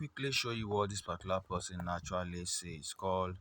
quickly show you what this particular person actually says. It's called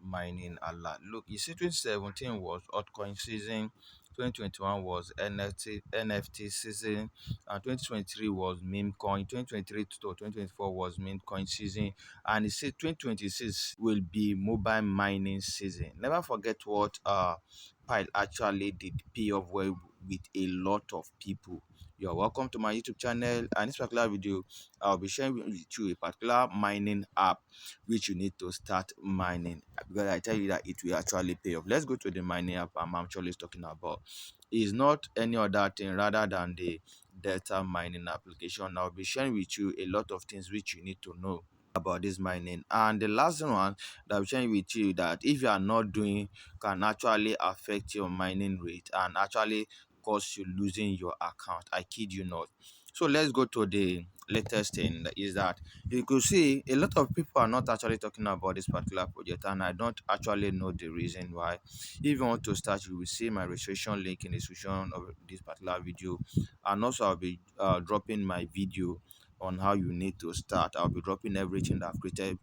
mining alert. Look, you see, 2017 was altcoin season, 2021 was NFT season, and 2023 was meme coin. 2023 to 2024 was meme coin season, and he said 2026 will be mobile mining season. Never forget what Pile actually did pay off well with a lot of people. You're welcome to my YouTube channel, and this particular video I'll be sharing with you a particular mining app which you need to start mining, because I tell you that it will actually pay off. Let's go to the mining app I'm actually talking about. It's not any other thing rather than the data mining application. I'll be sharing with you a lot of things which you need to know about this mining. And the last one that I'm sharing with you, that if you are not doing, can actually affect your mining rate and actually cause you losing your account. I kid you not. So let's go to the latest thing, that is that you could see a lot of people are not actually talking about this particular project, and I don't actually know the reason why. If you want to start, you will see my registration link in the description of this particular video, and also I'll be dropping my video on how you need to start. I'll be dropping everything that I've created,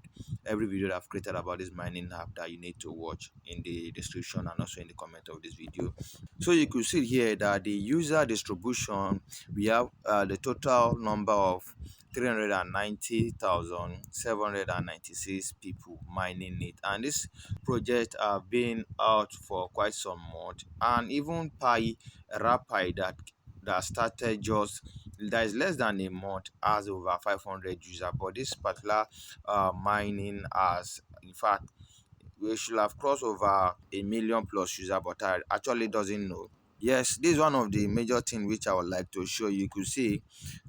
every video that I've created about this mining app that you need to watch in the description and also in the comment of this video. So you could see here that the user distribution, we have the total number of 390,796 people mining it, and this project have been out for quite some months. And even Pi Rapide that started just, that is less than a month, has over 500 users, but this particular mining has, in fact, we should have crossed over a million plus user, but I actually doesn't know. Yes, this is one of the major things which I would like to show you. You could see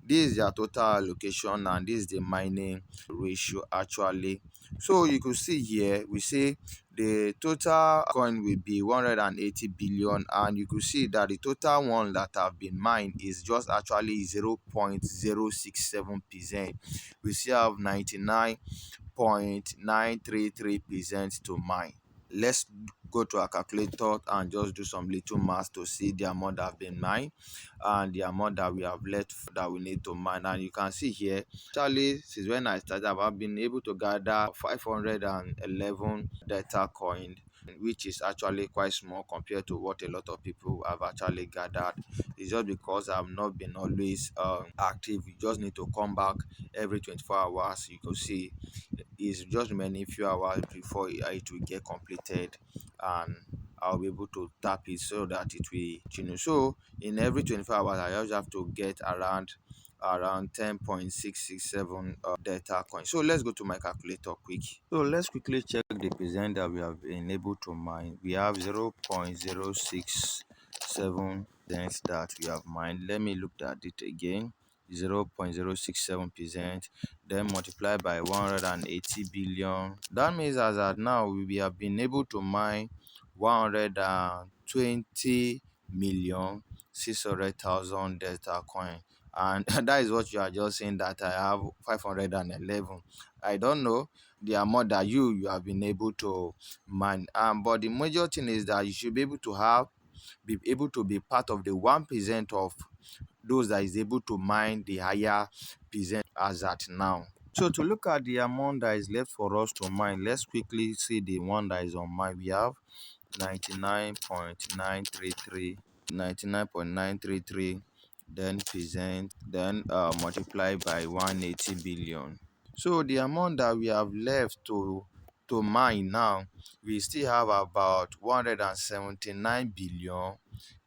this is their total allocation and this is the mining ratio actually. So you could see here, we say the total coin will be 180 billion, and you could see that the total one that have been mined is just actually 0.067%. We still have 99.933% to mine. Let's go to our calculator and just do some little math to see the amount that have been mined and the amount that we have left that we need to mine. And you can see here, actually since when I started, I've been able to gather 511 data coin, which is actually quite small compared to what a lot of people have actually gathered. It's just because I've not been always active. You just need to come back every 24 hours. You can see it's just remaining few hours before it will get completed, and I'll be able to tap it so that it will continue. So in every 24 hours I just have to get around 10.667 data coins. So let's go to my calculator quick. So let's quickly check the percent that we have been able to mine. We have 0.067 cents that we have mined. Let me look at it again. 0.067%, then multiply by 180 billion. That means as at now we have been able to mine 120 million 600,000 data coin, and that is what you are just saying, that I have 511. I don't know the amount that you have been able to mine, but the major thing is that you should be able to be part of the 1% of those that is able to mine the higher percent as at now. So to look at the amount that is left for us to mine, let's quickly see the one that is on mine. We have 99.933, 99.933, then percent, then multiply by 180 billion. So the amount that we have left to mine now, we still have about 179 billion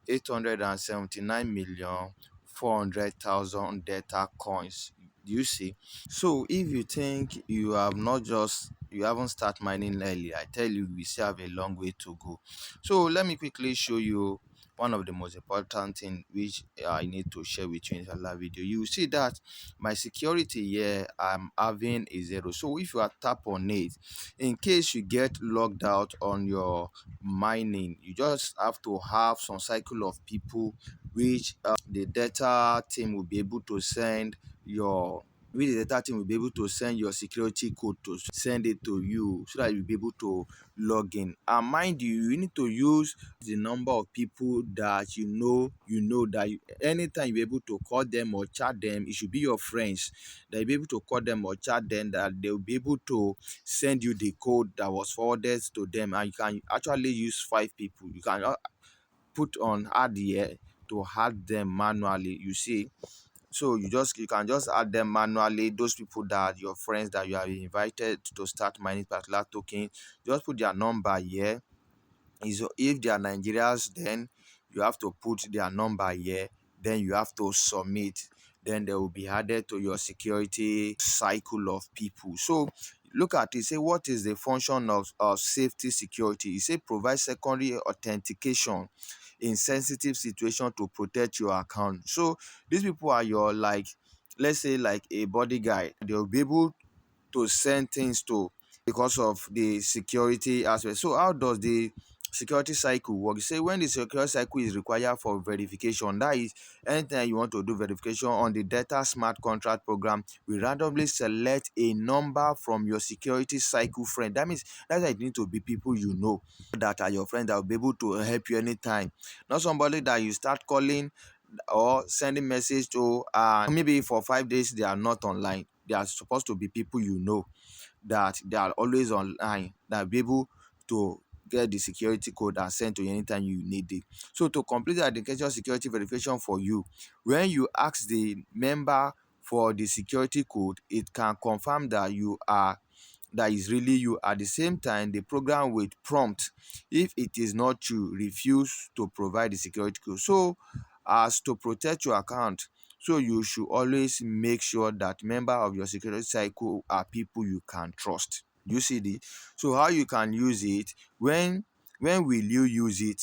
879,400,000 data coins. Do you see? So if you think you haven't started mining early, I tell you, we still have a long way to go. So let me quickly show you one of the most important thing which I need to share with you in the video. You see that my security here, I'm having a 0. So if you are tap on it, in case you get logged out on your mining, you just have to have some cycle of people which the data team will be able to send your maybe the data team will be able to send your security code to send it to you so that you'll be able to log in. And mind you, you need to use the number of people that you know that anytime you're able to call them or chat them, it should be your friends that you'll be able to call them or chat them, that they'll be able to send you the code that was forwarded to them. And you can actually use 5 people. You can put on add here to add them manually, you see. So you can just add them manually. Those people that are your friends that you have invited to start mining particular token, just put their number here. Is if they are Nigerians, then you have to put their number here. Then you have to submit. Then they will be added to your security cycle of people. So look at it. Say what is the function of safety security? You say provide secondary authentication in sensitive situation to protect your account. So these people are your, like, let's say like a bodyguard. They'll be able to send things to because of the security aspect. So how does the security cycle work? You say when the security cycle is required for verification, that is anytime you want to do verification on the data smart contract program, we randomly select a number from your security cycle friend. That means that's why it need to be people you know that are your friends that will be able to help you anytime. Not somebody that you start calling or sending message to, and maybe for 5 days they are not online. They are supposed to be people you know that they are always online, that will be able to get the security code and send to you anytime you need it. So to complete the identification security verification for you, when you ask the member for the security code, it can confirm that is really you. At the same time, the program will prompt if it is not you, refuse to provide the security code. So as to protect your account, so you should always make sure that member of your security cycle are people you can trust. You see the so how you can use it, when will you use it?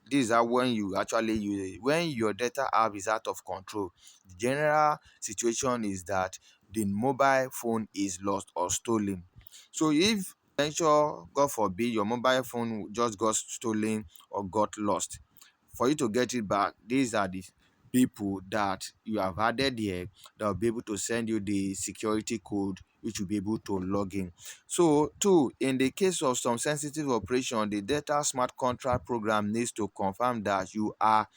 This is how when you actually use it. When your data app is out of control, the general situation is that the mobile phone is lost or stolen. So if venture, God forbid, your mobile phone just got stolen or got lost, for you to get it back, these are the people that you have added here that will be able to send you the security code which will be able to log in. So two, in the case of some sensitive operation, the data smart contract program needs to confirm that you are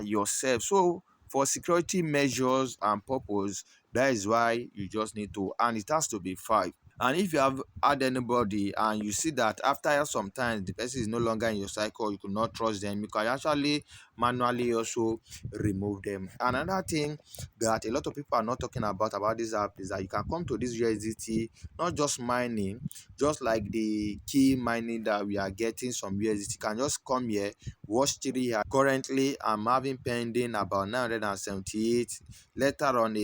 yourself. So for security measures and purpose, that is why you just need to, and it has to be 5. And if you have had anybody and you see that after some time the person is no longer in your cycle, you could not trust them, you can actually manually also remove them. Another thing that a lot of people are not talking about this app is that you can come to this USDT, not just mining, just like the key mining that we are getting some USDT. You can just come here, watch 3 here. Currently I'm having pending about 978. Later on,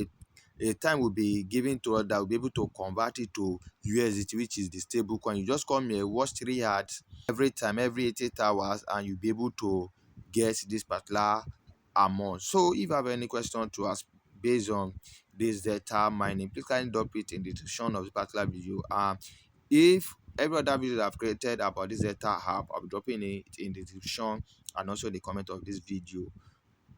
a time will be given to us that will be able to convert it to USDT, which is the stable coin. You just come here, watch 3 ads every time, every 88 hours, and you'll be able to get this particular amount. So if you have any question to ask based on this data mining, please kindly drop it in the description of this particular video. If every other video that I've created about this data app, I'll be dropping it in the description and also the comment of this video.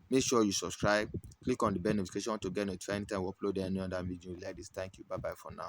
Make sure you subscribe, click on the bell notification to get notified anytime we upload any other video like this. Thank you. Bye bye for now.